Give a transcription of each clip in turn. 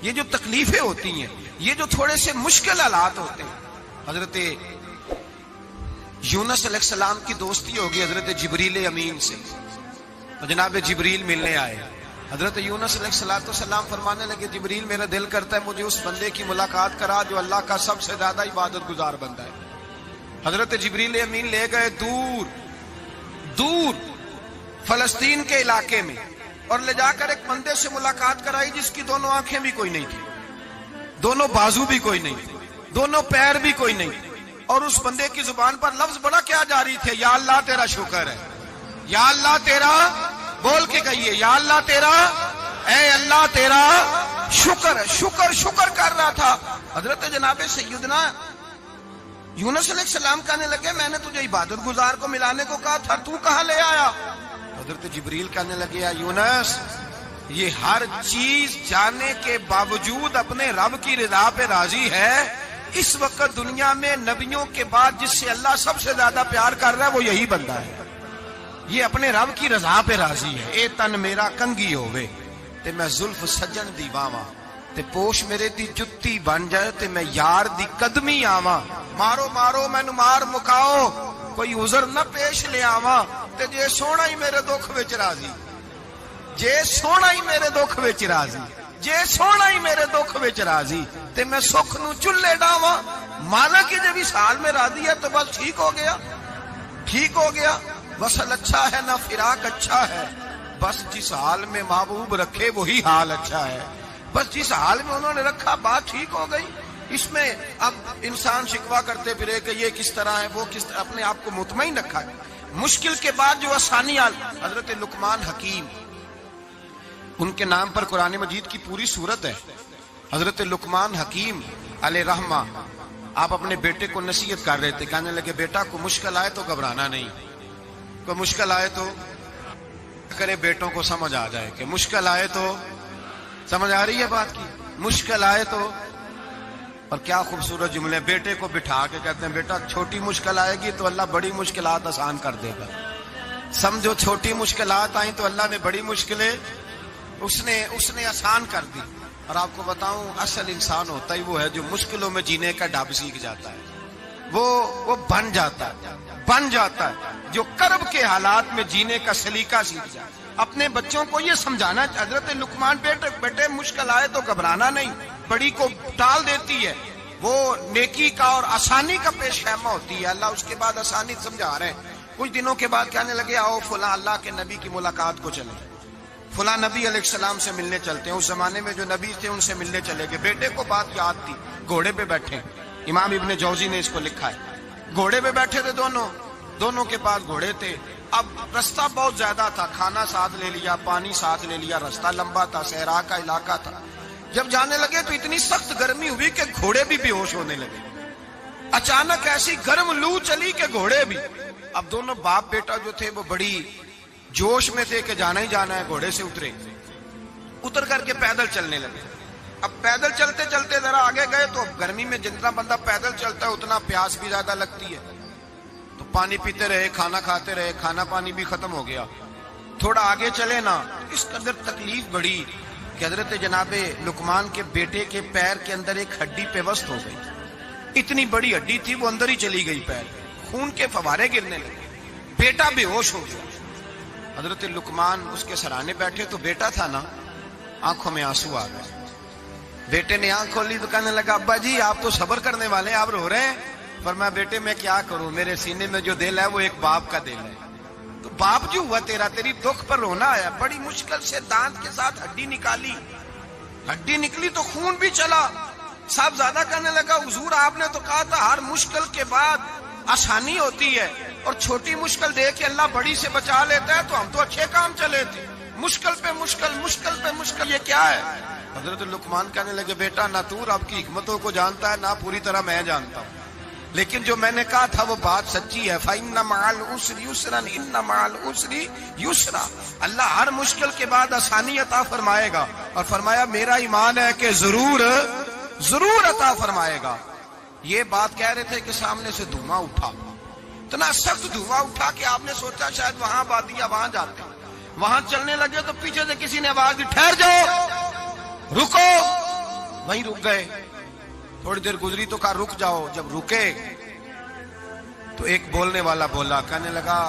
یہ جو تکلیفیں ہوتی ہیں، یہ جو تھوڑے سے مشکل حالات ہوتے ہیں. حضرت یونس علیہ السلام کی دوستی ہوگی حضرت جبریل امین سے. جناب جبریل ملنے آئے. حضرت یونس علیہ السلام فرمانے لگے جبریل میرا دل کرتا ہے مجھے اس بندے کی ملاقات کرا جو اللہ کا سب سے زیادہ عبادت گزار بندہ ہے. حضرت جبریل امین لے گئے دور دور فلسطین کے علاقے میں اور لے جا کر ایک بندے سے ملاقات کرائی جس کی دونوں آنکھیں بھی کوئی نہیں تھی، دونوں بازو بھی کوئی نہیں تھی، دونوں پیر بھی کوئی نہیں تھی. اور اس بندے کی زبان پر لفظ بڑا کیا جاری تھے، یا اللہ تیرا شکر ہے، یا اللہ تیرا، بول کے کہیے یا اللہ تیرا، اے اللہ تیرا شکر ہے. شکر شکر کر رہا تھا. حضرت جناب سیدنا یونس علیہ السلام کہنے لگے میں نے تجھے عبادت گزار کو ملانے کو کہا تھا، تو کہاں لے آیا؟ حضرت جبریل کہنے لگے یا یونس یہ ہر چیز جانے کے باوجود اپنے رب کی رضا پہ راضی ہے. اس وقت دنیا میں نبیوں کے بعد جس سے اللہ سب سے زیادہ پیار کر رہا ہے وہ یہی بندہ ہے. یہ اپنے رب کی رضا پہ راضی ہے. اے تن میرا کنگی ہوئے تے میں زلف سجن دی واواں تے پوش میرے دی جتی بن جائے تے میں یار دی قدمی آواں. مارو مارو مینو مار مکاؤ کوئی عذر نہ پیش لے آواں تے جے سونا ہی میرے دکھ وچ راضی، جے سونا ہی میرے دکھ وچ راضی، جے سونا ہی میرے دکھ وچ راضی تے میں سکھ نو چلے ڈاواں. مالک کی جب اس حال میں راضی ہے تو بس ٹھیک ہو گیا، ٹھیک ہو گیا. وصل اچھا ہے نہ فراق اچھا ہے، بس جس حال میں محبوب رکھے وہی حال اچھا ہے. بس جس حال میں انہوں نے رکھا بات ٹھیک ہو گئی. اس میں اب انسان شکوہ کرتے پھرے کہ یہ کس طرح ہے وہ کس طرح، اپنے آپ کو مطمئن رکھا ہے. مشکل کے بعد جو آسانی حضرت لقمان حکیم، ان کے نام پر قرآن مجید کی پوری سورت ہے. حضرت لقمان حکیم علیہ رحمہ آپ اپنے بیٹے کو نصیحت کر رہے تھے. کہنے لگے بیٹا کو مشکل آئے تو گھبرانا نہیں، کوئی مشکل آئے تو کرے بیٹوں کو سمجھ آ جائے کہ مشکل آئے تو، سمجھ آ رہی ہے بات کی، مشکل آئے تو. اور کیا خوبصورت جملے، بیٹے کو بٹھا کے کہتے ہیں بیٹا چھوٹی مشکل آئے گی تو اللہ بڑی مشکلات آسان کر دے گا. سمجھو چھوٹی مشکلات آئیں تو اللہ نے بڑی مشکلیں اس نے آسان کر دی. اور آپ کو بتاؤں اصل انسان ہوتا ہی وہ ہے جو مشکلوں میں جینے کا ڈھب سیکھ جاتا ہے، وہ بن جاتا ہے جو کرب کے حالات میں جینے کا سلیقہ سیکھ جائے. اپنے بچوں کو یہ سمجھانا، حضرت لقمان بیٹے مشکل آئے تو گھبرانا نہیں، بڑی کو ٹال دیتی ہے، وہ نیکی کا اور آسانی کا پیش خیمہ ہوتی ہے. اللہ اس کے بعد آسانی سمجھا رہے ہیں. کچھ دنوں کے بعد کہنے لگے آؤ فلاں اللہ کے نبی کی ملاقات کو چلیں، فلاں نبی علیہ السلام سے ملنے چلتے ہیں. اس زمانے میں جو نبی تھے ان سے ملنے چلے گئے. بیٹے کو بات یاد تھی، گھوڑے پہ بیٹھے، امام ابن جوزی نے اس کو لکھا ہے. گھوڑے پہ بیٹھے تھے دونوں کے پاس گھوڑے تھے. اب رستہ بہت زیادہ تھا، کھانا ساتھ لے لیا، پانی ساتھ لے لیا، رستہ لمبا تھا، صحرا کا علاقہ تھا. جب جانے لگے تو اتنی سخت گرمی ہوئی کہ گھوڑے بھی بے ہوش ہونے لگے. اچانک ایسی گرم لو چلی کہ گھوڑے بھی. اب دونوں باپ بیٹا جو تھے وہ بڑی جوش میں تھے کہ جانا ہی جانا ہے. گھوڑے سے اتر کر کے پیدل چلنے لگے. اب پیدل چلتے چلتے ذرا آگے گئے تو گرمی میں جتنا بندہ پیدل چلتا ہے اتنا پیاس بھی زیادہ لگتی ہے. تو پانی پیتے رہے، کھانا کھاتے رہے، کھانا پانی بھی ختم ہو گیا. تھوڑا آگے چلے نا، اس قدر تکلیف بڑی کہ حضرت جناب لقمان کے بیٹے کے پیر کے اندر ایک ہڈی پیوست ہو گئی. اتنی بڑی ہڈی تھی وہ اندر ہی چلی گئی، پیر خون کے فوارے گرنے لگے. بیٹا بے ہوش ہو گیا. حضرت لقمان اس کے سرانے بیٹھے تو بیٹا تھا نا، آنکھوں میں آنسو آ گئے. بیٹے نے آنکھ کھولی تو کہنے لگا ابا جی آپ تو صبر کرنے والے ہیں، آپ رو رہے ہیں. فرمایا بیٹے میں کیا کروں، میرے سینے میں جو دل ہے وہ ایک باپ کا دل ہے. تو باپ جو ہوا تیری دکھ پر رونا آیا. بڑی مشکل سے دانت کے ساتھ ہڈی نکالی، ہڈی نکلی تو خون بھی چلا. صاحب زیادہ کہنے لگا حضور آپ نے تو کہا تھا ہر مشکل کے بعد آسانی ہوتی ہے، اور چھوٹی مشکل دیکھ کے اللہ بڑی سے بچا لیتا ہے. تو ہم تو اچھے کام چلے تھے، مشکل پہ مشکل، مشکل پہ مشکل، یہ کیا ہے؟ حضرت لقمان کہنے لگے بیٹا نہ تو رب کی حکمتوں کو جانتا ہے نہ پوری طرح میں جانتا ہوں، لیکن جو میں نے کہا تھا وہ بات سچی ہے. فَإِنَّ مَعَ الْعُسْرِ يُسْرًا إِنَّ مَعَ الْعُسْرِ يُسْرًا. اللہ ہر مشکل کے بعد آسانی عطا فرمائے گا. اور فرمایا میرا ایمان ہے کہ ضرور عطا فرمائے گا. یہ بات کہہ رہے تھے کہ سامنے سے دھواں اٹھا، اتنا سخت دھواں اٹھا کہ آپ نے سوچا شاید وہاں بادیا وہاں جاتے. وہاں چلنے لگے تو پیچھے سے کسی نے آواز دی ٹھہر جاؤ، رکو. وہیں رک گئے. تھوڑی دیر گزری تو کہا رک جاؤ. جب رکے تو ایک بولنے والا بولا, کہنے لگا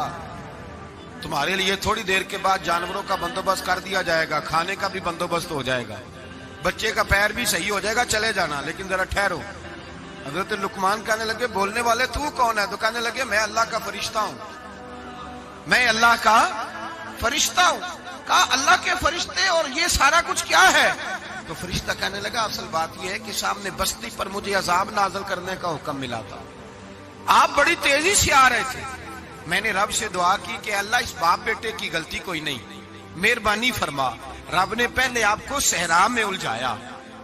تمہارے لیے تھوڑی دیر کے بعد جانوروں کا بندوبست کر دیا جائے گا, کھانے کا بھی بندوبست ہو جائے گا, بچے کا پیر بھی صحیح ہو جائے گا, چلے جانا, لیکن ذرا ٹھہرو. حضرت لقمان کہنے لگے بولنے والے تو کون ہے؟ تو کہنے لگے میں اللہ کا فرشتہ ہوں, میں اللہ کا فرشتہ ہوں. کہا اللہ کے فرشتے اور یہ سارا کچھ کیا ہے؟ تو فرشتہ کہنے لگا اصل بات یہ ہے کہ سامنے بستی پر مجھے عذاب نازل کرنے کا حکم ملا تھا, آپ بڑی تیزی سے آ رہے تھے, میں نے رب سے دعا کی کہ اللہ اس باپ بیٹے کی غلطی کوئی نہیں, مہربانی فرما. رب نے پہلے آپ کو صحرا میں الجھایا,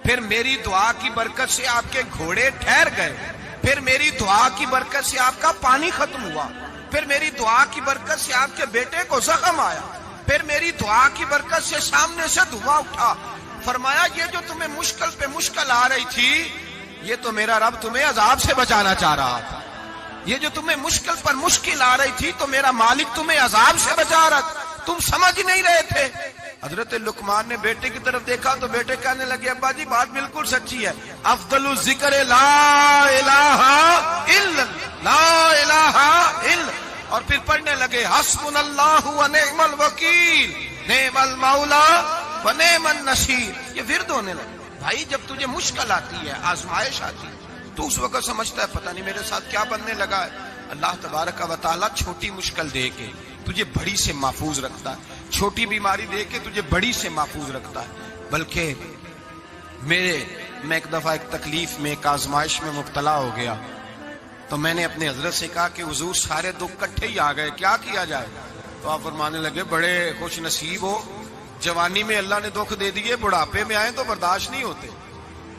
پھر میری دعا کی برکت سے آپ کے گھوڑے ٹھہر گئے, پھر میری دعا کی برکت سے آپ کا پانی ختم ہوا, پھر میری دعا کی برکت سے آپ کے بیٹے کو زخم آیا, پھر میری دعا کی برکت سے سامنے سے دھواں اٹھا. فرمایا یہ جو تمہیں مشکل پہ مشکل آ رہی تھی, یہ تو میرا رب تمہیں عذاب سے بچانا چاہ رہا تھا. یہ جو تمہیں مشکل پر مشکل آ رہی تھی تو میرا مالک تمہیں عذاب سے بچا رہا تھا, تم سمجھ نہیں رہے تھے. حضرت لقمان نے بیٹے کی طرف دیکھا تو بیٹے کہنے لگے ابا جی بات بالکل سچی ہے, افضل الذکر لا الہ الا لا الہ الا, اور پھر پڑھنے لگے حسبنا اللہ و نعم الوکیل نعم المولا و نعم النصیر. یہ ورد ہونے لگے. بھائی جب تجھے مشکل آتی ہے, آزمائش آتی ہے, تو اس وقت سمجھتا ہے پتہ نہیں میرے ساتھ کیا بننے لگا ہے. اللہ تبارک و تعالیٰ چھوٹی مشکل دے کے تجھے بڑی سے محفوظ رکھتا ہے, چھوٹی بیماری دے کے تجھے بڑی سے محفوظ رکھتا ہے. بلکہ میں ایک دفعہ ایک تکلیف میں, ایک آزمائش میں مبتلا ہو گیا, تو میں نے اپنے حضرت سے کہا کہ حضور سارے دکھ کٹھے ہی آ گئے, کیا کیا جائے؟ تو آپ فرمانے لگے بڑے خوش نصیب ہو, جوانی میں اللہ نے دکھ دے دیے, بڑھاپے میں آئے تو برداشت نہیں ہوتے.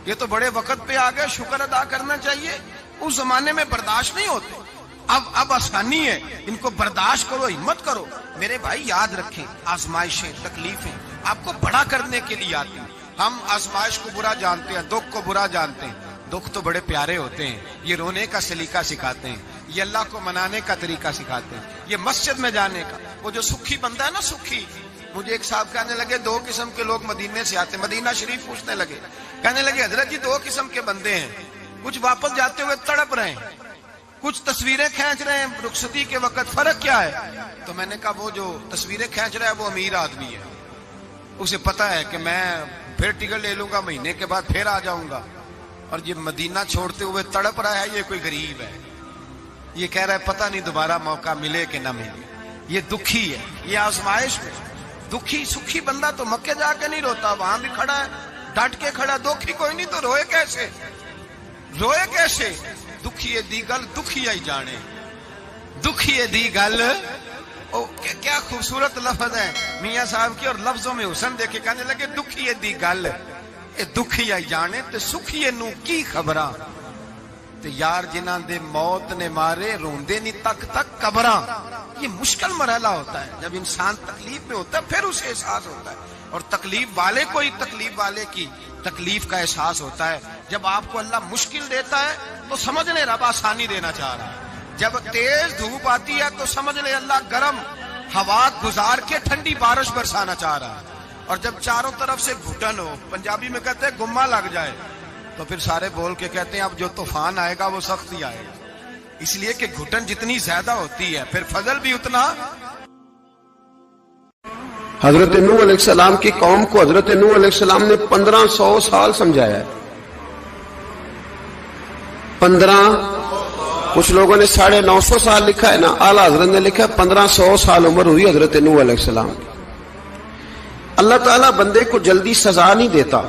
یہ تو بڑے وقت پہ آ گئے, شکر ادا کرنا چاہیے. اس زمانے میں برداشت نہیں ہوتے, اب آسانی ہے, ان کو برداشت کرو, ہمت کرو. میرے بھائی یاد رکھیں, آزمائشیں تکلیفیں آپ کو بڑا کرنے کے لیے آتی ہیں. ہم آزمائش کو برا جانتے ہیں, دکھ کو برا جانتے ہیں. دکھ تو بڑے پیارے ہوتے ہیں, یہ رونے کا سلیقہ سکھاتے ہیں, یہ اللہ کو منانے کا طریقہ سکھاتے ہیں, یہ مسجد میں جانے کا. وہ جو سکھی بندہ ہے نا, سکھی, مجھے ایک صاحب کہنے لگے دو قسم کے لوگ مدینے سے آتے, مدینہ شریف پوچھنے لگے, کہنے لگے حضرت جی دو قسم کے بندے ہیں, کچھ واپس جاتے ہوئے تڑپ رہے ہیں, کچھ تصویریں کھینچ رہے ہیں رخصتی کے وقت, فرق کیا ہے؟ تو میں نے کہا وہ جو تصویریں کھینچ رہا ہے وہ امیر آدمی ہے, اسے پتا ہے کہ میں پھر ٹکٹ لے لوں گا, مہینے کے بعد پھر آ جاؤں گا. اور یہ مدینہ چھوڑتے ہوئے تڑپ رہا ہے, یہ کوئی غریب ہے, یہ کہہ رہا ہے پتہ نہیں دوبارہ موقع ملے کہ نہ ملے. یہ دکھی ہے, یہ آزمائش میں دکھی. سکھی بندہ تو مکے جا کے نہیں روتا, وہاں بھی کھڑا ہے ڈٹ کے کھڑا. دکھی کوئی نہیں تو روئے کیسے, روئے کیسے؟ دکھی دی گل دکھی آئی جانے, دکھی دی گل. کیا خوبصورت لفظ ہے میاں صاحب کی, اور لفظوں میں حسن دیکھے. کہنے لگے دکھی دی گل اے دکھی آئی جانے, تے سکھیے نو کی خبراں, تے یار جنہاں دے موت نے مارے روندے نہیں تک تک قبراں. یہ مشکل مرحلہ ہوتا ہے, جب انسان تکلیف میں ہوتا ہے پھر اسے احساس ہوتا ہے. اور تکلیف والے کو ہی تکلیف والے کی تکلیف کا احساس ہوتا ہے. جب آپ کو اللہ مشکل دیتا ہے تو سمجھ لیں رب آسانی دینا چاہ رہا ہے. جب تیز دھوپ آتی ہے تو سمجھ لیں اللہ گرم ہوا گزار کے ٹھنڈی بارش برسانا چاہ رہا ہے. اور جب چاروں طرف سے گھٹن ہو, پنجابی میں کہتے ہیں گما لگ جائے, تو پھر سارے بول کے کہتے ہیں اب جو طوفان آئے گا وہ سخت ہی آئے گا. اس لیے کہ گھٹن جتنی زیادہ ہوتی ہے پھر فضل بھی اتنا. حضرت نوح علیہ السلام کی قوم کو حضرت نوح علیہ السلام نے 1500 سال سمجھایا ہے. 15, کچھ لوگوں نے 950 سال لکھا ہے نا, اعلیٰ حضرت نے لکھا 1500 سال عمر ہوئی حضرت نوح علیہ السلام. اللہ تعالیٰ بندے کو جلدی سزا نہیں دیتا,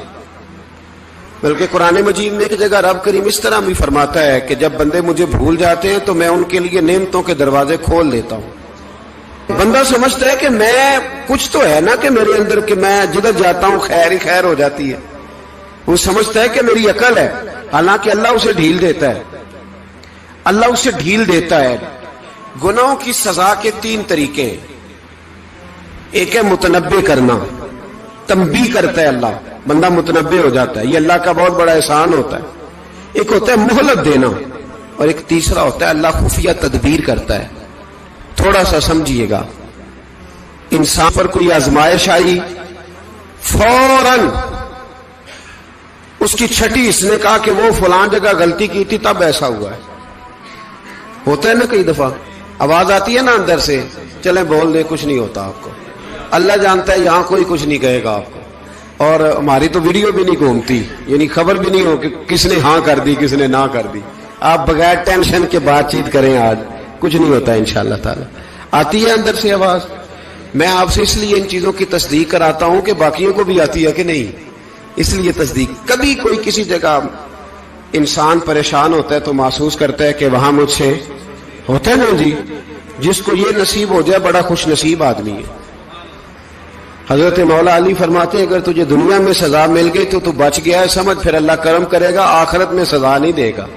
بلکہ قرآن مجید میں ایک جگہ رب کریم اس طرح بھی فرماتا ہے کہ جب بندے مجھے بھول جاتے ہیں تو میں ان کے لیے نعمتوں کے دروازے کھول دیتا ہوں. بندہ سمجھتا ہے کہ میں کچھ تو ہے نا کہ میرے اندر, کہ میں جدھر جاتا ہوں خیر ہی خیر ہو جاتی ہے. وہ سمجھتا ہے کہ میری عقل ہے, حالانکہ اللہ اسے ڈھیل دیتا ہے. اللہ اسے ڈھیل دیتا ہے. گناہوں کی سزا کے 3 طریقے ہیں. ایک ہے متنبع کرنا, تنبیہ کرتا ہے اللہ, بندہ متنبع ہو جاتا ہے, یہ اللہ کا بہت بڑا احسان ہوتا ہے. ایک ہوتا ہے مہلت دینا, اور ایک تیسرا ہوتا ہے اللہ خفیہ تدبیر کرتا ہے. تھوڑا سا سمجھیے گا, انسان پر کوئی آزمائش آئی, فوراً اس کی چھٹی اس نے کہا کہ وہ فلان جگہ غلطی کی تھی تب ایسا ہوا ہے. ہوتا ہے نا کئی دفعہ آواز آتی ہے نا اندر سے, چلیں بول دیں کچھ نہیں ہوتا آپ کو. اللہ جانتا ہے یہاں کوئی کچھ نہیں کہے گا آپ کو, اور ہماری تو ویڈیو بھی نہیں گھومتی, یعنی خبر بھی نہیں ہو کہ کس نے ہاں کر دی کس نے نہ کر دی. آپ بغیر ٹینشن کے بات چیت کریں, آج کچھ نہیں ہوتا انشاءاللہ تعالی. آتی ہے اندر سے آواز. میں آپ سے اس لیے ان چیزوں کی تصدیق کراتا ہوں کہ باقیوں کو بھی آتی ہے کہ نہیں, اس لیے تصدیق. کبھی کوئی کسی جگہ انسان پریشان ہوتا ہے تو محسوس کرتا ہے کہ وہاں مجھ سے ہوتا ہے نا جی, جس کو یہ نصیب ہو جائے بڑا خوش نصیب آدمی ہے. حضرت مولا علی فرماتے ہیں اگر تجھے دنیا میں سزا مل گئی تو بچ گیا ہے, سمجھ پھر اللہ کرم کرے گا, آخرت میں سزا نہیں دے گا.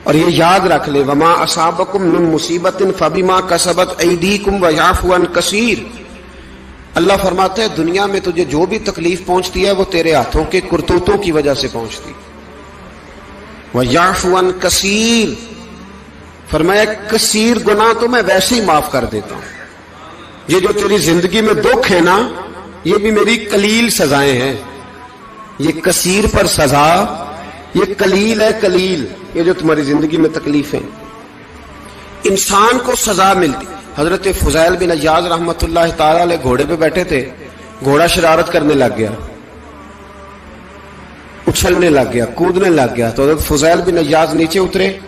اور یہ یاد رکھ لے, وما اصابکم من مصیبت فبما کسبت ایدیکم ویعفو عن کثیر. اللہ فرماتا ہے دنیا میں تجھے جو بھی تکلیف پہنچتی ہے وہ تیرے ہاتھوں کے کرتوتوں کی وجہ سے پہنچتی. ویعفو عن کثیر, فرمایا کثیر گناہ تو میں ویسے ہی معاف کر دیتا ہوں. یہ جو تیری زندگی میں دکھ ہے نا, یہ بھی میری قلیل سزائیں ہیں. یہ کثیر پر سزا, یہ قلیل ہے قلیل. یہ جو تمہاری زندگی میں تکلیف ہیں, انسان کو سزا ملتی. حضرت فضیل بن عیاض رحمت اللہ تعالی علیہ گھوڑے پہ بیٹھے تھے, گھوڑا شرارت کرنے لگ گیا, اچھلنے لگ گیا, کودنے لگ گیا. تو حضرت فضیل بن عیاض نیچے اترے,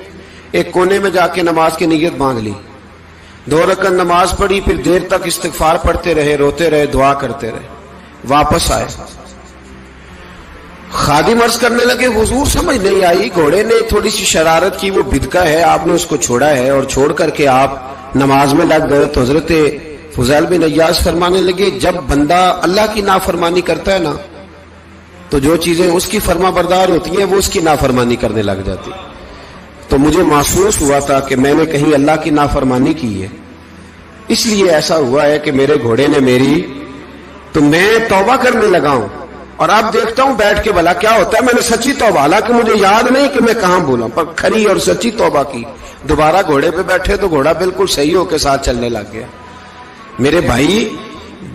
ایک کونے میں جا کے نماز کی نیت باندھ لی, 2 رکعت نماز پڑھی, پھر دیر تک استغفار پڑھتے رہے, روتے رہے, دعا کرتے رہے. واپس آئے, خادم عرض کرنے لگے حضور سمجھ نہیں آئی, گھوڑے نے تھوڑی سی شرارت کی, وہ بدکا ہے, آپ نے اس کو چھوڑا ہے اور چھوڑ کر کے آپ نماز میں لگ گئے. تو حضرت فضیل بن عیاض فرمانے لگے جب بندہ اللہ کی نافرمانی کرتا ہے نا تو جو چیزیں اس کی فرما بردار ہوتی ہیں وہ اس کی نافرمانی کرنے لگ جاتی. تو مجھے محسوس ہوا تھا کہ میں نے کہیں اللہ کی نافرمانی کی ہے, اس لیے ایسا ہوا ہے کہ میرے گھوڑے نے میری, تو میں توبہ کرنے لگا ہوں. اور اب دیکھتا ہوں بیٹھ کے بھلا کیا ہوتا ہے. میں نے سچی توبہ, حالانکہ مجھے یاد نہیں کہ میں کہاں بولا, پر کھری اور سچی توبہ کی. دوبارہ گھوڑے پہ بیٹھے تو گھوڑا بالکل صحیح ہو کے ساتھ چلنے لگ گیا. میرے بھائی,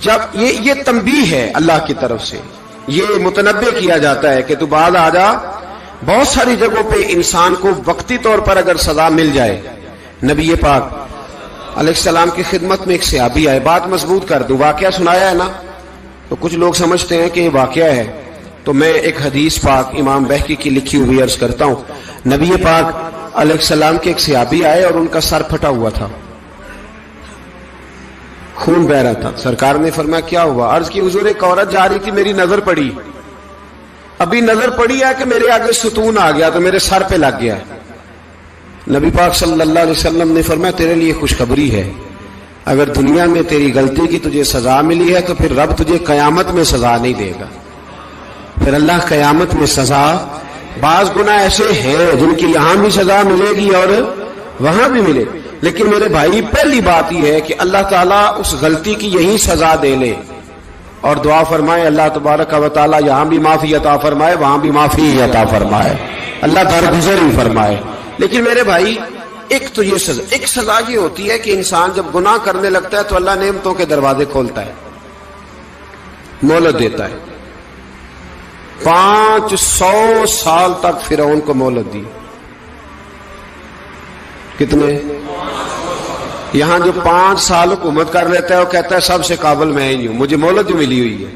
جب یہ تنبیہ ہے اللہ کی طرف سے, یہ متنبہ کیا جاتا ہے کہ تو بعد آ جا. بہت ساری جگہوں پہ انسان کو وقتی طور پر اگر سزا مل جائے, نبی پاک علیہ السلام کی خدمت میں ایک صحابی آئے, بات مضبوط کر دوں, واقعہ سنایا ہے نا, تو کچھ لوگ سمجھتے ہیں کہ یہ واقعہ ہے, تو میں ایک حدیث پاک امام بہقی کی لکھی ہوئی عرض کرتا ہوں. نبی پاک علیہ السلام کے ایک صحابی آئے اور ان کا سر پھٹا ہوا تھا, خون بہ رہا تھا. سرکار نے فرمایا کیا ہوا؟ عرض کی حضور ایک عورت جا رہی تھی, میری نظر پڑی, ابھی نظر پڑی ہے کہ میرے آگے ستون آ گیا تو میرے سر پہ لگ گیا. نبی پاک صلی اللہ علیہ وسلم نے فرمایا تیرے لیے خوشخبری ہے, اگر دنیا میں تیری غلطی کی تجھے سزا ملی ہے تو پھر رب تجھے قیامت میں سزا نہیں دے گا. پھر اللہ قیامت میں سزا, بعض گناہ ایسے ہیں جن کی یہاں بھی سزا ملے گی اور وہاں بھی ملے, لیکن میرے بھائی پہلی بات یہ ہے کہ اللہ تعالیٰ اس غلطی کی یہی سزا دے لے اور دعا فرمائے اللہ تبارک و تعالیٰ یہاں بھی معافی عطا فرمائے, وہاں بھی معافی عطا فرمائے, اللہ درگزر ہی فرمائے. لیکن میرے بھائی ایک تو یہ سزا, ایک سزا یہ ہوتی ہے کہ انسان جب گناہ کرنے لگتا ہے تو اللہ نعمتوں کے دروازے کھولتا ہے, مہلت دیتا ہے. 500 سال تک فرعون کو مہلت دی. کتنے؟ یہاں جو 5 سال حکومت کر لیتا ہے وہ کہتا ہے سب سے قابل میں ہی ہوں, مجھے مہلت ملی ہوئی ہے.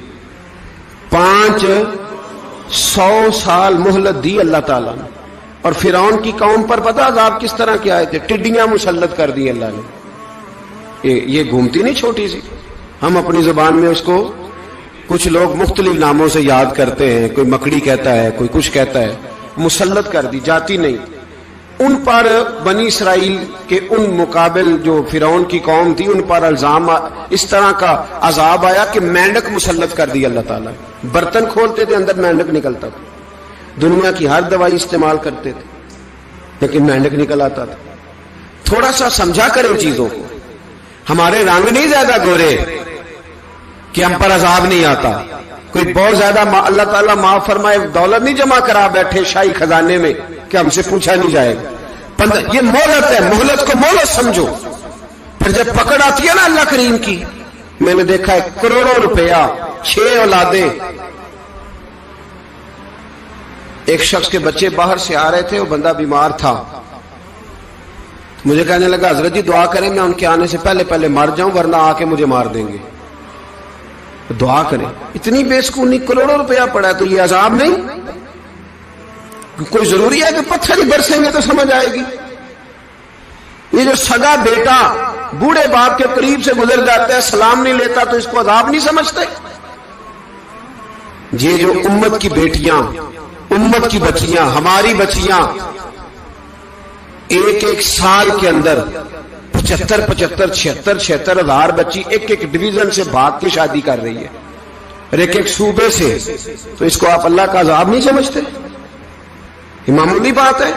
500 سال مہلت دی اللہ تعالیٰ نے. اور فرعون کی قوم پر پتہ عذاب کس طرح کے آئے تھے؟ ٹڈیاں مسلط کر دی اللہ نے. یہ گھومتی نہیں چھوٹی سی, ہم اپنی زبان میں اس کو کچھ لوگ مختلف ناموں سے یاد کرتے ہیں, کوئی مکڑی کہتا ہے, کوئی کچھ کہتا ہے. مسلط کر دی, جاتی نہیں. ان پر بنی اسرائیل کے ان مقابل جو فرعون کی قوم تھی ان پر الزام اس طرح کا عذاب آیا کہ مینڈک مسلط کر دی اللہ تعالیٰ. برتن کھولتے تھے اندر مینڈک نکلتا تھا, دنیا کی ہر دوائی استعمال کرتے تھے لیکن مینڈک نکل آتا تھا. تھوڑا سا سمجھا کریں چیزوں کو. ہمارے رنگ نہیں زیادہ گورے کہ ہم پر عذاب نہیں آتا. کوئی بہت زیادہ اللہ تعالیٰ معاف فرمائے دولت نہیں جمع کرا بیٹھے شاہی خزانے میں کہ ہم سے پوچھا نہیں جائے گا. یہ مہلت ہے, مہلت کو مہلت سمجھو. پھر جب پکڑ آتی ہے نا اللہ کریم کی, میں نے دیکھا ہے کروڑوں روپیہ, 6 اولادیں, ایک شخص کے بچے باہر سے آ رہے تھے, وہ بندہ بیمار تھا. مجھے کہنے لگا حضرت جی دعا کریں میں ان کے آنے سے پہلے پہلے مر جاؤں ورنہ آ کے مجھے مار دیں گے. دعا کریں. اتنی بے سکونی, کروڑوں روپیہ پڑا ہے تو یہ عذاب نہیں؟ کوئی ضروری ہے کہ پتھر ہی برسیں گے تو سمجھ آئے گی؟ یہ جو سگا بیٹا بوڑھے باپ کے قریب سے گزر جاتا ہے, سلام نہیں لیتا, تو اس کو عذاب نہیں سمجھتے؟ یہ جو امت کی بیٹیاں, امت کی بچیاں, ہماری بچیاں ایک ایک سال کے اندر 75 76 ہزار بچی ایک ایک ڈویژن سے بھاگ کے شادی کر رہی ہے, اور ایک ایک صوبے سے, تو اس کو آپ اللہ کا عذاب نہیں سمجھتے؟ یہ معمولی بات ہے.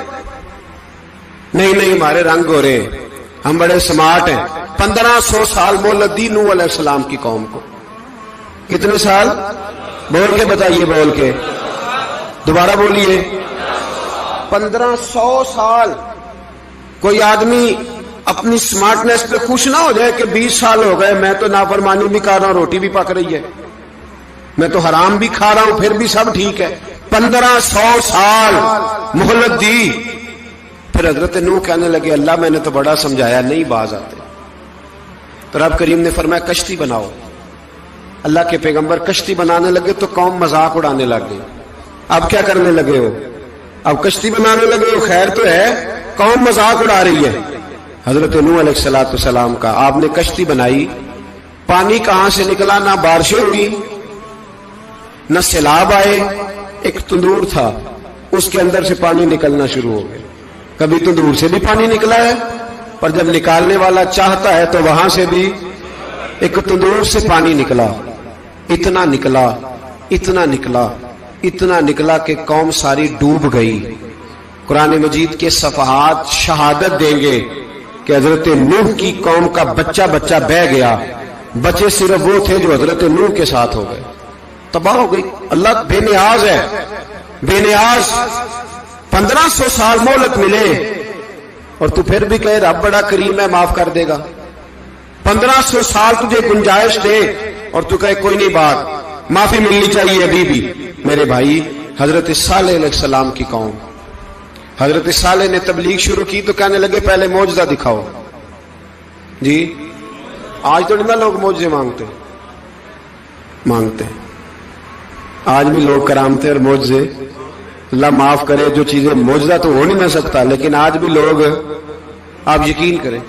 نہیں ہمارے رنگ ہو رہے ہیں, ہم بڑے سمارٹ ہیں. 1500 سال مہلت دی نوح علیہ السلام کی قوم کو. کتنے سال؟ بول کے بتائیے, بول کے دوبارہ بولیے. 1500 سال. کوئی آدمی اپنی سمارٹنس پہ خوش نہ ہو جائے کہ 20 سال ہو گئے میں تو نافرمانی بھی کر رہا ہوں, روٹی بھی پک رہی ہے, میں تو حرام بھی کھا رہا ہوں, پھر بھی سب ٹھیک ہے. 1500 سال مہلت دی. پھر حضرت نوح کہنے لگے اللہ میں نے تو بڑا سمجھایا, نہیں باز آتے. تو رب کریم نے فرمایا کشتی بناؤ. اللہ کے پیغمبر کشتی بنانے لگے تو قوم مذاق اڑانے لگ گئی. اب کیا کرنے لگے ہو؟ اب کشتی بنانے لگے ہو, خیر تو ہے, قوم مذاق اڑا رہی ہے. حضرت نوح علیہ السلام کا آپ نے کشتی بنائی, پانی کہاں سے نکلا؟ نہ بارشیں ہوئی نہ سیلاب آئے. ایک تندور تھا, اس کے اندر سے پانی نکلنا شروع ہو گیا. کبھی تندور سے بھی پانی نکلا ہے, پر جب نکالنے والا چاہتا ہے تو وہاں سے بھی ایک تندور سے پانی نکلا. اتنا نکلا, اتنا نکلا, اتنا نکلا کہ قوم ساری ڈوب گئی. قرآن مجید کے صفحات شہادت دیں گے کہ حضرت نوح کی قوم کا بچہ بچہ بہ گیا. بچے صرف وہ تھے جو حضرت نوح کے ساتھ ہو گئے, تباہ ہو گئی. اللہ بے نیاز ہے, بے نیاز. 1500 سال مہلت ملے اور تو پھر بھی کہے رب بڑا کریم ہے, معاف کر دے گا. 1500 سال تجھے گنجائش دے اور تو کہے کوئی نہیں, بات معافی ملنی چاہیے ابھی بھی. میرے بھائی, حضرت صالح علیہ السلام کی قوم, حضرت صالح نے تبلیغ شروع کی تو کہنے لگے پہلے معجزہ دکھاؤ. جی آج تو نہیں لوگ معجزے مانگتے, آج بھی لوگ کرامتے اور معجزے. اللہ معاف کرے, جو چیزیں معجزہ تو ہو نہیں نہ سکتا, لیکن آج بھی لوگ, آپ یقین کریں,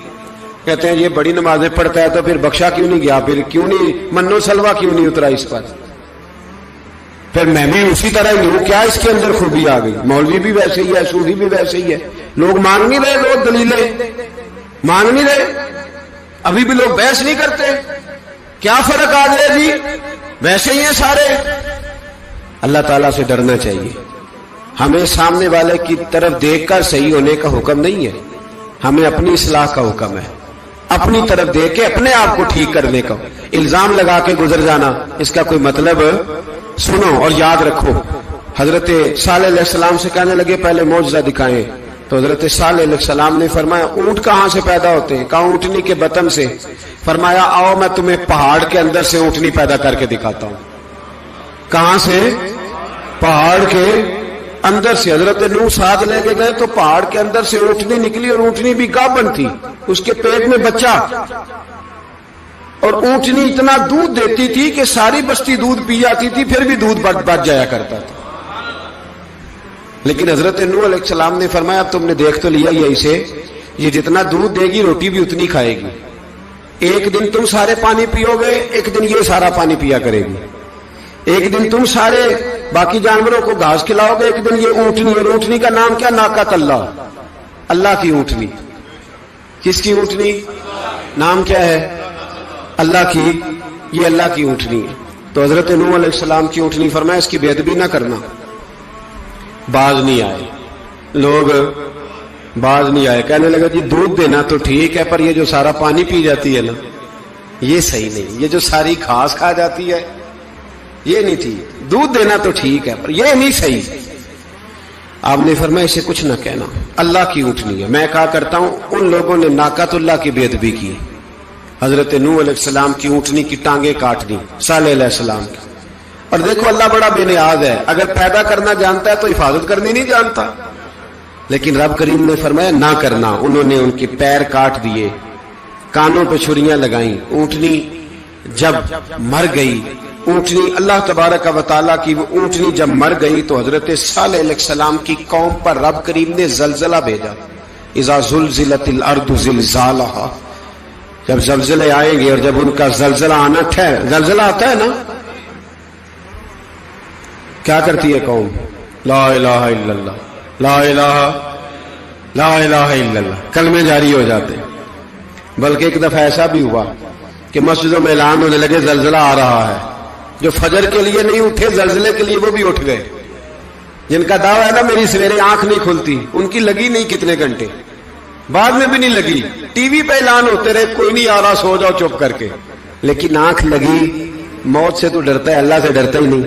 کہتے ہیں یہ بڑی نمازیں پڑھتا ہے تو پھر بخشا کیوں نہیں گیا, پھر کیوں نہیں منو سلوا کیوں نہیں اترا اس پر, پھر میں بھی اسی طرح ہی ہوں, کیا اس کے اندر خوبی آ گئی؟ مولوی بھی ویسے ہی ہے, صوفی بھی ویسے ہی ہے. لوگ مان نہیں رہے, لوگ دلیلیں مان نہیں رہے, ابھی بھی لوگ بحث نہیں کرتے. کیا فرق آ گیا جی, ویسے ہی ہیں سارے. اللہ تعالیٰ سے ڈرنا چاہیے. ہمیں سامنے والے کی طرف دیکھ کر صحیح ہونے کا حکم نہیں ہے, ہمیں اپنی اصلاح کا حکم ہے. اپنی طرف دیکھ کے اپنے آپ کو ٹھیک کرنے کا. الزام لگا کے گزر جانا, اس کا کوئی مطلب. سنو اور یاد رکھو, حضرت صالح علیہ السلام سے کہنے لگے پہلے معجزہ دکھائیں. تو حضرت صالح علیہ السلام نے فرمایا اونٹ کہاں سے پیدا ہوتے ہیں؟ کہا اونٹنی کے بطن سے. فرمایا آؤ میں تمہیں پہاڑ کے اندر سے اونٹنی پیدا کر کے دکھاتا ہوں. کہاں سے؟ پہاڑ کے اندر سے. حضرت نوح ساتھ لے کے گئے تو پہاڑ کے اندر سے اونٹنی نکلی, اور اونٹنی بھی گابن تھی, اس کے پیٹ میں بچہ. اور اونٹنی اتنا دودھ دیتی تھی کہ ساری بستی دودھ پی جاتی تھی, پھر بھی دودھ بچ جایا کرتا تھا. لیکن حضرت نوح علیہ السلام نے فرمایا اب تم نے دیکھ تو لیا یہ اسے, یہ جتنا دودھ دے گی روٹی بھی اتنی کھائے گی. ایک دن تم سارے پانی پیو گے, ایک دن یہ سارا پانی پیا کرے گی. ایک دن تم سارے باقی جانوروں کو گھاس کھلاؤ گے, ایک دن یہ اونٹنی. اور اونٹنی کا نام کیا؟ ناقۃ اللہ, اللہ کی اونٹنی. کس کی اونٹنی؟ نام کیا ہے؟ اللہ کی. یہ اللہ کی اونٹنی ہے. تو حضرت نوح علیہ السلام کی اونٹنی. فرمایا اس کی بے ادبی نہ کرنا. باز نہیں آئے لوگ, باز نہیں آئے. کہنے لگا جی دودھ دینا تو ٹھیک ہے, پر یہ جو سارا پانی پی جاتی ہے نا یہ صحیح نہیں. یہ جو ساری گھاس کھا جاتی ہے یہ نہیں تھی. دودھ دینا تو ٹھیک ہے پر یہ نہیں صحیح. آپ نے فرمایا اسے کچھ نہ کہنا, اللہ کی اونٹنی ہے. میں کہا کرتا ہوں ان لوگوں نے ناقۃ اللہ کی بے ادبی کی. حضرت نوح علیہ السلام کی اونٹنی کی ٹانگیں کاٹ دی, صالح علیہ السلام کی. اور دیکھو اللہ بڑا بے نیاز ہے، اگر پیدا کرنا جانتا ہے تو حفاظت کرنی نہیں جانتا. لیکن رب کریم نے فرمایا نہ کرنا. انہوں نے ان کے پیر کاٹ دیے، کانوں پہ چھریاں لگائیں. اونٹنی جب مر گئی، اونٹنی اللہ تبارک و تعالیٰ کی وہ اونٹنی جب مر گئی تو حضرت صالح علیہ السلام کی قوم پر رب کریم نے زلزلہ بھیجا. اذا زلزلت الارض زلزالها، جب زلزلے آئیں گے اور جب ان کا زلزلہ آنا زلزلہ آتا ہے نا، کیا کرتی ہے قوم؟ لا الہ الا اللہ، لا الہ الا اللہ، کلمے جاری ہو جاتے. بلکہ ایک دفعہ ایسا بھی ہوا کہ مسجدوں میں اعلان ہونے لگے زلزلہ آ رہا ہے. جو فجر کے لیے نہیں اٹھے زلزلے کے لیے وہ بھی اٹھ گئے. جن کا دعویٰ ہے نا میری سویرے آنکھ نہیں کھلتی، ان کی لگی نہیں کتنے گھنٹے، بعد میں بھی نہیں لگی. ٹی وی پہ اعلان ہوتے رہے کوئی نہیں آ رہا، سو جاؤ چپ کر کے. لیکن آنکھ لگی. موت سے تو ڈرتا ہے، اللہ سے ڈرتا ہی نہیں.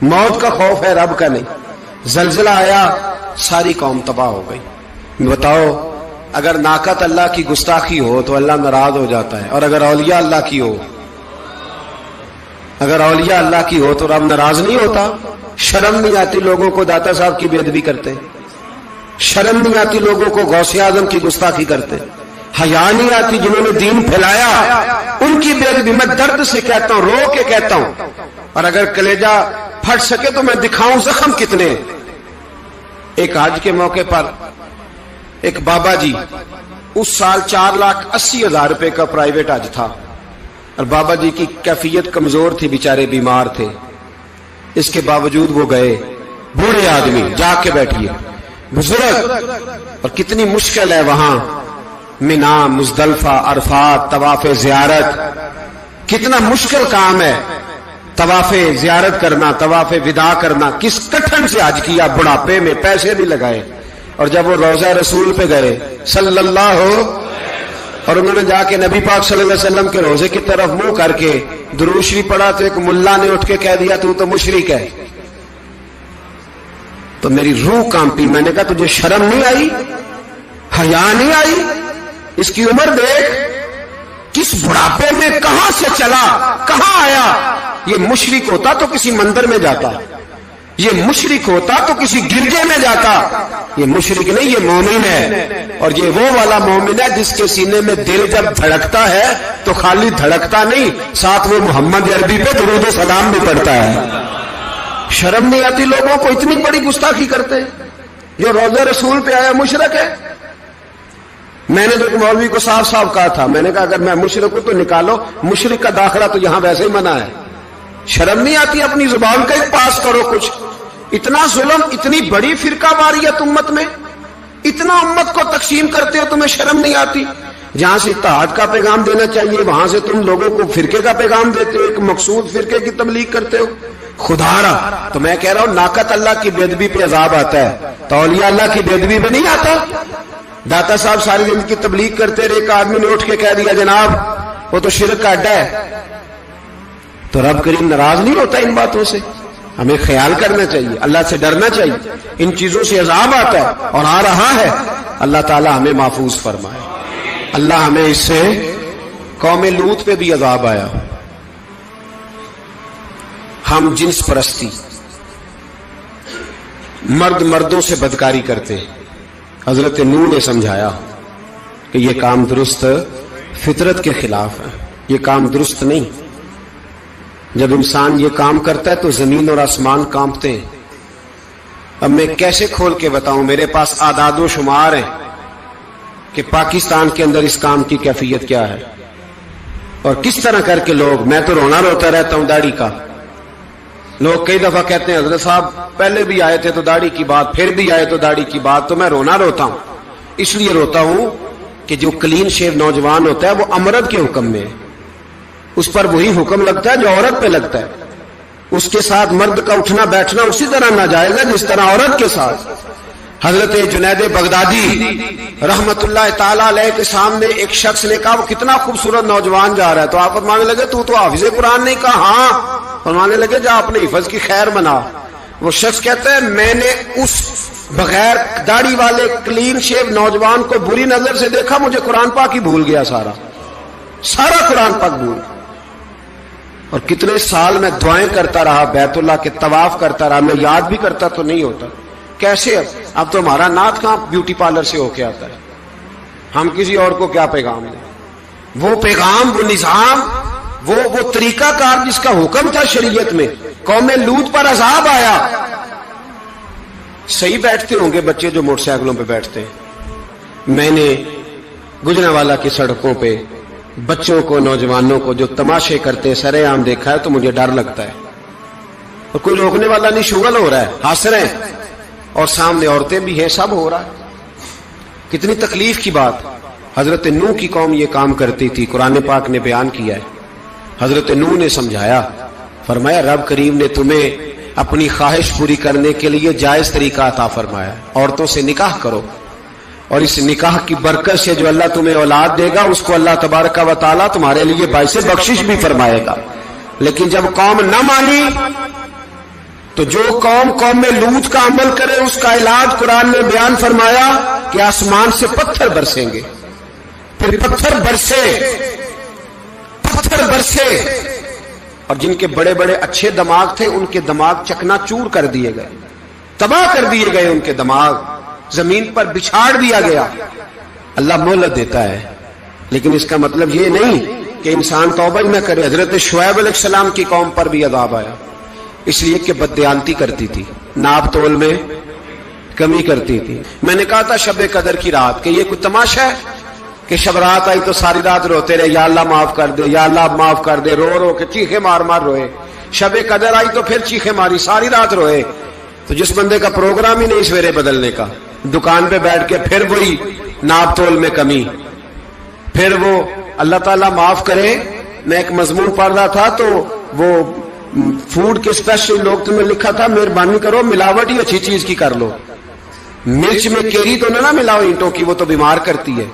موت کا خوف ہے، رب کا نہیں. زلزلہ آیا، ساری قوم تباہ ہو گئی. بتاؤ اگر ناقت اللہ کی گستاخی ہو تو اللہ ناراض ہو جاتا ہے، اور اگر اولیاء اللہ کی ہو، اگر اولیاء اللہ کی ہو تو رب ناراض نہیں ہوتا. شرم نہیں آتی لوگوں کو داتا صاحب کی بے ادبی کرتے، شرم نہیں آتی لوگوں کو غوث اعظم کی گستاخی کرتے، حیا نہیں آتی جنہوں نے دین پھیلایا ان کی بے ادبی. میں درد سے کہتا ہوں، رو کے کہتا ہوں، اور اگر کلیجہ پھٹ سکے تو میں دکھاؤں زخم کتنے. ایک حج کے موقع پر ایک بابا جی، اس سال 4,80,000 روپے کا پرائیویٹ حج تھا، اور بابا جی کی کیفیت کمزور تھی، بیچارے بیمار تھے. اس کے باوجود وہ گئے. بوڑھے آدمی، جا کے بیٹھیے، بزرگ، اور کتنی مشکل ہے وہاں منا، مزدلفہ، عرفات، طواف زیارت، کتنا مشکل کام ہے طواف زیارت کرنا، طواف وداع کرنا. کس کٹھن سے حج کیا، بڑھاپے میں پیسے بھی لگائے. اور جب وہ روضہ رسول پہ گئے صلی اللہ، اور انہوں نے جا کے نبی پاک صلی اللہ علیہ وسلم کے روزے کی طرف منہ کر کے درود شریف پڑھا تو ایک ملا نے اٹھ کے کہہ دیا تو مشرک ہے. تو میری روح کانپی. میں نے کہا تجھے شرم نہیں آئی، حیا نہیں آئی؟ اس کی عمر دیکھ، کس بڑھاپے میں کہاں سے چلا، کہاں آیا. یہ مشرک ہوتا تو کسی مندر میں جاتا، یہ مشرک ہوتا تو کسی گرجے میں جاتا. یہ مشرک نہیں، یہ مومن ہے. اور یہ وہ والا مومن ہے جس کے سینے میں دل جب دھڑکتا ہے تو خالی دھڑکتا نہیں، ساتھ وہ محمد عربی پہ درود و سلام بھی پڑھتا ہے. شرم نہیں آتی لوگوں کو؟ اتنی بڑی گستاخی کرتے. جو روزہ رسول پہ آیا مشرک ہے. میں نے تو ایک مولوی کو صاف صاف کہا تھا، میں نے کہا اگر میں مشرک ہوں تو نکالو، مشرک کا داخلہ تو یہاں ویسے ہی منع ہے. شرم نہیں آتی؟ اپنی زبان کا ہی پاس کرو کچھ. اتنا ظلم، اتنی بڑی فرقہ واریت امت میں، اتنا امت کو تقسیم کرتے ہو، تمہیں شرم نہیں آتی؟ جہاں سے اتحاد کا پیغام دینا چاہیے وہاں سے تم لوگوں کو فرقے کا پیغام دیتے ہو، ایک مقصود فرقے کی تبلیغ کرتے ہو. خدا را تو میں کہہ رہا ہوں ناقت اللہ کی بے ادبی پہ عذاب آتا ہے، تو اولیاء اللہ کی بے ادبی پہ نہیں آتا. داتا صاحب ساری زندگی تبلیغ کرتے رہے، ایک آدمی نے اٹھ کے کہہ دیا جناب وہ تو شرک کا اڈا ہے، تو رب کریم ناراض نہیں ہوتا ان باتوں سے؟ ہمیں خیال کرنا چاہیے، اللہ سے ڈرنا چاہیے. ان چیزوں سے عذاب آتا ہے اور آ رہا ہے. اللہ تعالی ہمیں محفوظ فرمائے. اللہ ہمیں اس سے، قوم لوط پہ بھی عذاب آیا. ہم جنس پرستی، مرد مردوں سے بدکاری کرتے. حضرت نوح نے سمجھایا کہ یہ کام درست فطرت کے خلاف ہے، یہ کام درست نہیں. جب انسان یہ کام کرتا ہے تو زمین اور آسمان کانپتے ہیں. اب میں کیسے کھول کے بتاؤں، میرے پاس اعداد و شمار ہیں کہ پاکستان کے اندر اس کام کی کیفیت کیا ہے اور کس طرح کر کے لوگ. میں تو رونا روتا رہتا ہوں داڑھی کا. لوگ کئی دفعہ کہتے ہیں حضرت صاحب پہلے بھی آئے تھے تو داڑھی کی بات، پھر بھی آئے تو داڑھی کی بات. تو میں رونا روتا ہوں، اس لیے روتا ہوں کہ جو کلین شیو نوجوان ہوتا ہے وہ امرد کے حکم میں ہے، اس پر وہی حکم لگتا ہے جو عورت پہ لگتا ہے. اس کے ساتھ مرد کا اٹھنا بیٹھنا اسی طرح ناجائز ہے جس طرح عورت کے ساتھ. حضرت جنید بغدادی رحمت اللہ تعالی علیہ کے سامنے ایک شخص نے کہا وہ کتنا خوبصورت نوجوان جا رہا ہے، تو آپ فرمانے لگے تو حافظ قرآن نہیں کہا؟ ہاں. فرمانے لگے جا اپنے حفظ کی خیر منا. وہ شخص کہتا ہے میں نے اس بغیر داڑھی والے کلین شیو نوجوان کو بری نظر سے دیکھا، مجھے قرآن پاک ہی بھول گیا، سارا قرآن پاک بھول. اور کتنے سال میں دعائیں کرتا رہا, بیت اللہ کے طواف کرتا رہا, میں یاد بھی کرتا تو نہیں ہوتا. کیسے اب تو ہمارا نعت کہاں بیوٹی پارلر سے ہو کے آتا ہے, ہم کسی اور کو کیا پیغام دیں. وہ پیغام, وہ نظام, وہ طریقہ کار جس کا حکم تھا شریعت میں, قوم لوط پر عذاب آیا. صحیح بیٹھتے ہوں گے بچے جو موٹر سائیکلوں پہ بیٹھتے ہیں. میں نے گجرانوالہ کی سڑکوں پہ بچوں کو, نوجوانوں کو جو تماشے کرتے ہیں سرے عام دیکھا ہے تو مجھے ڈر لگتا ہے. اور کوئی روکنے والا نہیں, شغل ہو رہا ہے, ہنس رہے ہیں, اور سامنے عورتیں بھی ہیں, سب ہو رہا ہے. کتنی تکلیف کی بات. حضرت نوح کی قوم یہ کام کرتی تھی, قرآن پاک نے بیان کیا ہے. حضرت نوح نے سمجھایا, فرمایا رب کریم نے تمہیں اپنی خواہش پوری کرنے کے لیے جائز طریقہ عطا فرمایا, عورتوں سے نکاح کرو, اور اس نکاح کی برکت سے جو اللہ تمہیں اولاد دے گا اس کو اللہ تبارک و تعالیٰ تمہارے لیے باعث بخشش بھی فرمائے گا. لیکن جب قوم نہ مانی تو جو قوم میں لوط کا عمل کرے اس کا علاج قرآن نے بیان فرمایا کہ آسمان سے پتھر برسیں گے. پھر پتھر برسے, اور جن کے بڑے بڑے اچھے دماغ تھے ان کے دماغ چکنا چور کر دیے گئے, تباہ کر دیے گئے, ان کے دماغ زمین پر بچھاڑ دیا گیا. اللہ مہلت دیتا ہے, لیکن اس کا مطلب یہ نہیں کہ انسان توبہ نہ کرے. حضرت شعیب علیہ السلام کی قوم پر بھی عذاب آیا, اس لیے کہ بددیانتی کرتی تھی, ناپ تول میں کمی کرتی تھی. میں نے کہا تھا شب قدر کی رات کہ یہ کوئی تماشا ہے کہ شب رات آئی تو ساری رات روتے رہے, یا اللہ معاف کر دے, یا اللہ معاف کر دے, رو رو کے چیخے مار مار روئے. شب قدر آئی تو پھر چیخے ماری, ساری رات روئے. تو جس بندے کا پروگرام ہی نہیں سویرے بدلنے کا, دکان پہ بیٹھ کے پھر وہی ناپ تول میں کمی, پھر وہ اللہ تعالیٰ معاف کرے. میں ایک مضمون پڑھ رہا تھا تو وہ فوڈ کے اسپیشل لوگ تمہیں لکھا تھا مہربانی کرو ملاوٹ ہی اچھی چیز کی کر لو, مرچ میں کیری تو نہ ملاؤ اینٹوں کی, وہ تو بیمار کرتی ہے,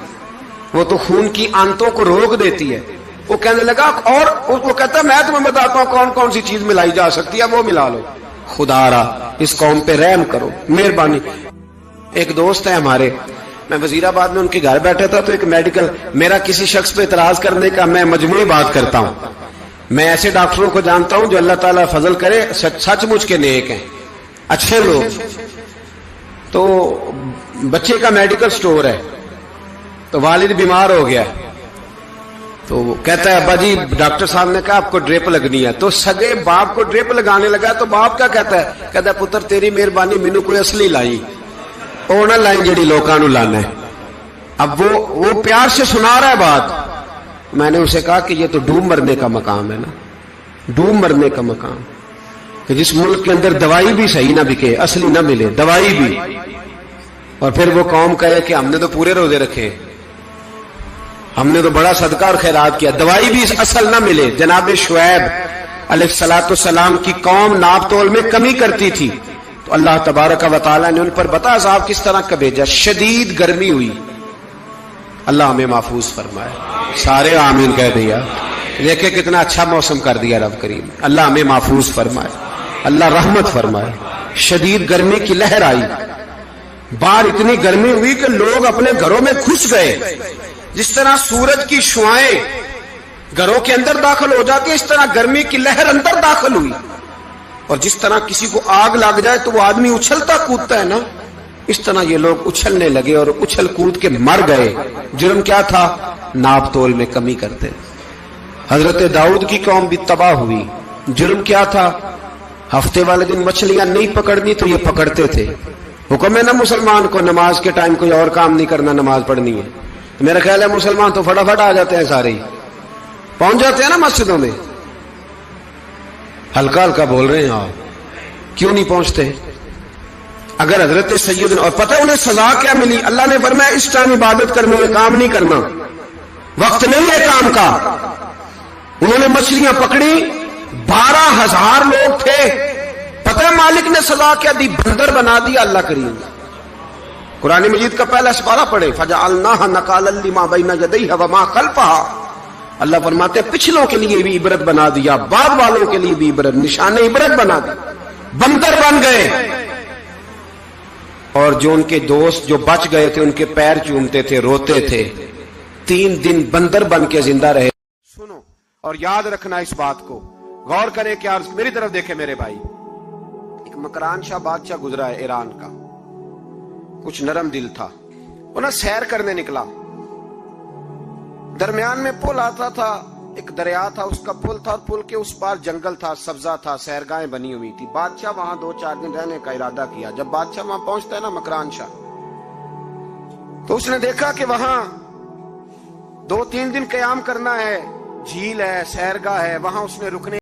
وہ تو خون کی آنتوں کو روک دیتی ہے. وہ کہنے لگا, اور وہ کہتا میں تمہیں بتاتا ہوں کون کون سی چیز ملائی جا سکتی ہے, وہ ملا لو. خدا را اس قوم پہ رحم کرو, مہربانی. ایک دوست ہے ہمارے, میں وزیر آباد میں ان کے گھر بیٹھا تھا تو ایک میڈیکل, میرا کسی شخص پہ اعتراض کرنے کا میں مجموعی بات کرتا ہوں. میں ایسے ڈاکٹروں کو جانتا ہوں جو اللہ تعالیٰ فضل کرے سچ مچ کے نیک ہیں, اچھے لوگ. تو بچے کا میڈیکل سٹور ہے, تو والد بیمار ہو گیا, تو وہ کہتا ہے ابا جی ڈاکٹر صاحب نے کہا آپ کو ڈریپ لگنی ہے. تو سگے باپ کو ڈریپ لگانے لگا تو باپ کیا کہتا ہے پتر تیری مہربانی, مینو کوئی اصلی لائی, وہ نہ لائیں جڑی لوکاں نو لانا ہے. اب وہ پیار سے سنا رہا ہے بات. میں نے اسے کہا کہ یہ تو ڈوب مرنے کا مقام ہے نا, ڈوب مرنے کا مقام, کہ جس ملک کے اندر دوائی بھی صحیح نہ بکے, اصلی نہ ملے دوائی بھی, اور پھر وہ قوم کہے کہ ہم نے تو پورے روزے رکھے, ہم نے تو بڑا صدقہ اور خیرات کیا, دوائی بھی اصل نہ ملے. جناب شعیب علیہ السلام کی قوم ناپ تول میں کمی کرتی تھی, تو اللہ تبارک و تعالیٰ نے ان پر بتا عذاب کس طرح کا بھیجا. شدید گرمی ہوئی, اللہ ہمیں محفوظ فرمائے. سارے آمین کہہ دیا. دیکھیں کتنا اچھا موسم کر دیا رب کریم, اللہ ہمیں محفوظ فرمائے, اللہ رحمت فرمائے. شدید گرمی کی لہر آئی, باہر اتنی گرمی ہوئی کہ لوگ اپنے گھروں میں گھس گئے. جس طرح سورج کی شعائیں گھروں کے اندر داخل ہو جاتی ہے, اس طرح گرمی کی لہر اندر داخل ہوئی. اور جس طرح کسی کو آگ لگ جائے تو وہ آدمی اچھلتا کودتا ہے نا, اس طرح یہ لوگ اچھلنے لگے اور اچھل کود کے مر گئے. جرم کیا تھا؟ ناپ تول میں کمی کرتے. حضرت داؤد کی قوم بھی تباہ ہوئی. جرم کیا تھا؟ ہفتے والے دن مچھلیاں نہیں پکڑنی تو یہ پکڑتے تھے. حکم ہے نا مسلمان کو نماز کے ٹائم کوئی اور کام نہیں کرنا, نماز پڑھنی ہے. میرا خیال ہے مسلمان تو فٹافٹ آ جاتے ہیں, سارے پہنچ جاتے ہیں نا مسجدوں میں. ہلکا ہلکا بول رہے ہیں آپ, کیوں نہیں پہنچتے؟ اگر حضرت سیدنا, اور پتہ انہیں سزا کیا ملی؟ اللہ نے فرمایا اس ٹائم عبادت کرنے کا کام نہیں کرنا, وقت نہیں ہے کام کا. انہوں نے مچھلیاں پکڑی, 12,000 لوگ تھے. پتہ ہے مالک نے سزا کیا دی؟ بندر بنا دیا اللہ کریم. قرآن مجید کا پہلا سپارہ پڑھے, فَجَعَلْنَاهَا نَكَالًا لِمَا بَيْنَ يَدَيْهَا وَمَا خَلْفَهَا. اللہ فرماتے ہیں پچھلوں کے لیے بھی عبرت بنا دیا, بعد والوں کے لیے بھی عبرت, نشان عبرت بنا دیا. بندر بن گئے, اور جو ان کے دوست جو بچ گئے تھے ان کے پیر چومتے تھے, روتے تھے. 3 دن بندر بن کے زندہ رہے. سنو اور یاد رکھنا اس بات کو, غور کریں کیا، میری طرف دیکھیں میرے بھائی. ایک مکران شاہ بادشاہ گزرا ہے ایران کا، کچھ نرم دل تھا. وہ نا سیر کرنے نکلا، درمیان میں پل آتا تھا، ایک دریا تھا، اس کا پل تھا، اور پل کے اس پار جنگل تھا، سبزہ تھا، سیرگاہیں بنی ہوئی تھی. بادشاہ وہاں 2-4 دن رہنے کا ارادہ کیا. جب بادشاہ وہاں پہنچتا ہے نا مکران شاہ، تو اس نے دیکھا کہ وہاں 2-3 دن قیام کرنا ہے، جھیل ہے، سیرگاہ ہے، وہاں اس نے رکنے